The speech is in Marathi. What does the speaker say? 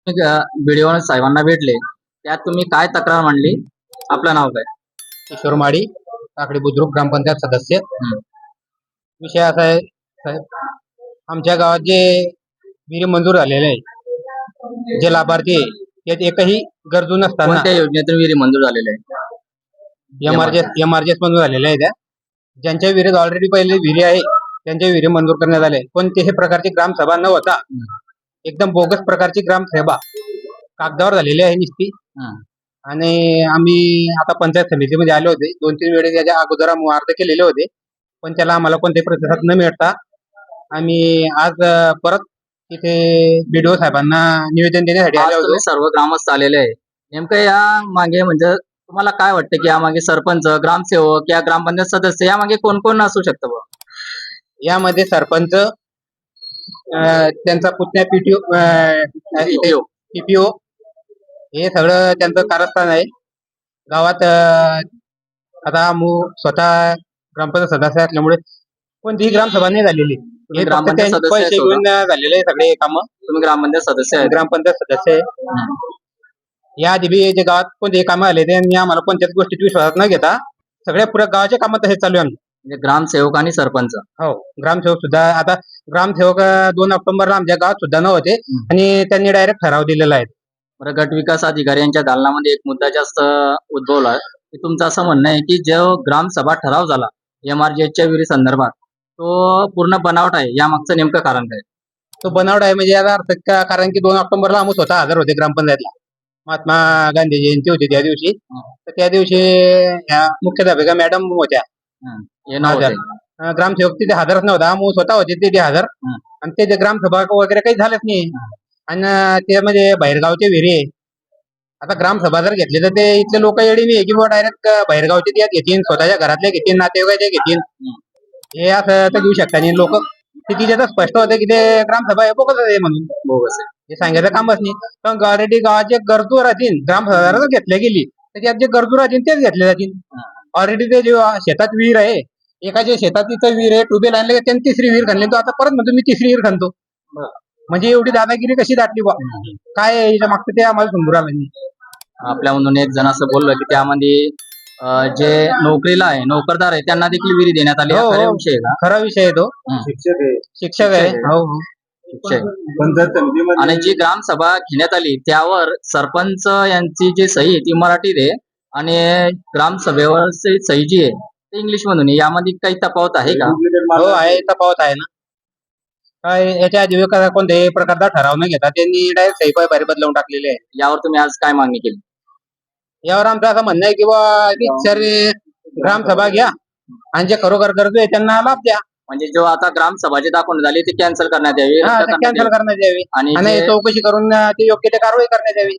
व्हिडिओ साहेबांना भेटले, त्यात तुम्ही काय तक्रार मांडली? आपलं नाव काय? किशोर माडी, काकडी बुद्रुक ग्रामपंचायत सदस्य. हं. विषय असा आहे साहेब, आमच्या गावात जे विहिरी मंजूर झालेले आहे, जे लाभार्थी आहे, त्यात एकही गरजू नसताना कोणत्या योजनेतून विहिरी मंजूर झालेल्या आहे? एमआरजेस मंजूर झालेले आहे. त्या ज्यांच्या विहिरीत ऑलरेडी पहिले विहिरी आहे त्यांच्या विहिरी मंजूर करण्यात आले. कोणत्याही प्रकारची ग्रामसभा न होता एकदम बोगस प्रकारची ग्रामसभा कागदावर झालेली आहे नुसती. हं. आणि आम्ही आता पंचायत समितीमध्ये आले होते, 2-3 वेळेस याच्या अगोदर अर्ज केलेले होते, पण त्याला आम्हाला कोणत्याही प्रतिसाद न मिळता आम्ही आज परत तिथे बीडीओ साहेबांना निवेदन देण्यासाठी आज आले होतो. तुम्ही सर्व ग्रामस्थ आलेले आहे. नेमकं या मागे म्हणजे तुम्हाला काय वाटतं की यामागे सरपंच, ग्रामसेवक या ग्रामपंचायत सदस्य यामागे कोण कोण असू शकतं बुवा? यामध्ये सरपंच, त्यांचा पुतण्या PPO. पीपीओ हे सगळं त्यांचं कारस्थान आहे. गावात आता स्वतः ग्रामपंचायत सदस्य असल्यामुळे कोणतीही ग्रामसभा नाही झालेली. हे फक्त ग्रामपंचायत त्यांचे सदस्य पैसे आहेत घेऊन झालेले सगळे काम. तुम्ही ग्रामपंचायत सदस्य आहेत. ग्रामपंचायत सदस्य आहे. हं. या आधी बी जे गावात कोणतेही कामं आले त्यांनी आम्हाला कोणत्याच गोष्टीत विश्वासात न घेता सगळ्या पुऱ्या गावाचे कामं तसे चालू आहे. म्हणजे ग्रामसेवक आणि सरपंच. हो, ग्रामसेवक सुद्धा आता ग्रामसेवक 2 ऑक्टोबरला आमच्या गावात सुद्धा नव्हते हं. आणि त्यांनी डायरेक्ट ठराव दिलेला आहे. बरं, गट विकास अधिकारी यांच्या दालनामध्ये एक मुद्दा जास्त उद्भवला की तुमचं असं म्हणणं आहे की जो ग्रामसभा ठराव झाला एमआरजेच्या विहिरी संदर्भात, तो पूर्ण बनावट आहे. यामागचं नेमकं कारण काय? तो बनावट आहे म्हणजे याचा अर्थ कारण की 2 ऑक्टोबरला आम्ही स्वतः हजर होते ग्रामपंचायतला. महात्मा गांधी जयंती होती त्या दिवशी. तर त्या दिवशी ह्या मुख्याध्यापिका मॅडम होत्या. हे नाव होते. ग्रामसेवक तिथे हजरच नव्हता, आम्ही स्वतः होते तिथे हजर. हं. आणि ते ग्रामसभा वगैरे काही झालंच नाही. आणि त्यामध्ये बाहेरगावचे विहिरी आहे. आता ग्रामसभा जर घेतली तर ते इथले लोक येडी नाही की डायरेक्ट बाहेरगावचे त्यात घेतील, स्वतःच्या घरातले घेतील, नातेवाईकाचे घेतील. हे असं तर घेऊ शकता नाही लोक. ते तिथे तर स्पष्ट होते की ते ग्रामसभा आहे बोगस आहे म्हणून. बोगस आहे. हे सांगायचं कामच नाही. पण ऑलरेडी गावाचे गरजू राहतील, ग्रामसभा जर घेतल्या गेली तर त्यात जे गरजू राहतील तेच घेतले जातील. ऑलरेडी ते जे शेतात विहीर आहे, एकाच्या शेतात तिथं विहीर आहे, ट्यूबवेल आणले त्यांनी तिसरी विहीर खणली, तो आता परत म्हणतो मी तिसरी विहीर खणतो. म्हणजे एवढी दादागिरी कशी दाटली बा? काय आहे याच्या मागचं ते आम्हाला समजून आलं नाही. आपल्यामधून एक जण असं बोललं की त्यामध्ये जे नोकरीला आहे, नोकरदार आहे, त्यांना देखील विहिरी देण्यात आली. हा हो, खरा हो. विषय आहे का? खरा विषय आहे तो. शिक्षक आहे. हो, हो. विषय आहे. आणि जी ग्रामसभा घेण्यात आली त्यावर सरपंच यांची जी सही आहे ती मराठीत आहे आणि ग्रामसभेवर सही जी आहे ती इंग्लिश मधून आहे. यामध्ये काही तफावत आहे का? हो, आहे, तफावत आहे ना. काय याच्या आधी कोणत्याही प्रकारचा ठराव न घेता त्यांनी डायरेक्ट सही पाय बदलवून टाकलेले आहे. यावर तुम्ही आज काय मागणी केली? यावर आमचं असं म्हणणं आहे की सर्व ग्रामसभा घ्या आणि जे खरोखर गरजू आहे त्यांना लाभ द्या. म्हणजे जो आता ग्रामसभा जी दाखवण्यात आली ती कॅन्सल करण्यात यावी, रद्द करण्यात कॅन्सल यावी. करण्यात यावी आणि आणि जे- चौकशी करून ते योग्य ते कारवाई करण्यात यावी.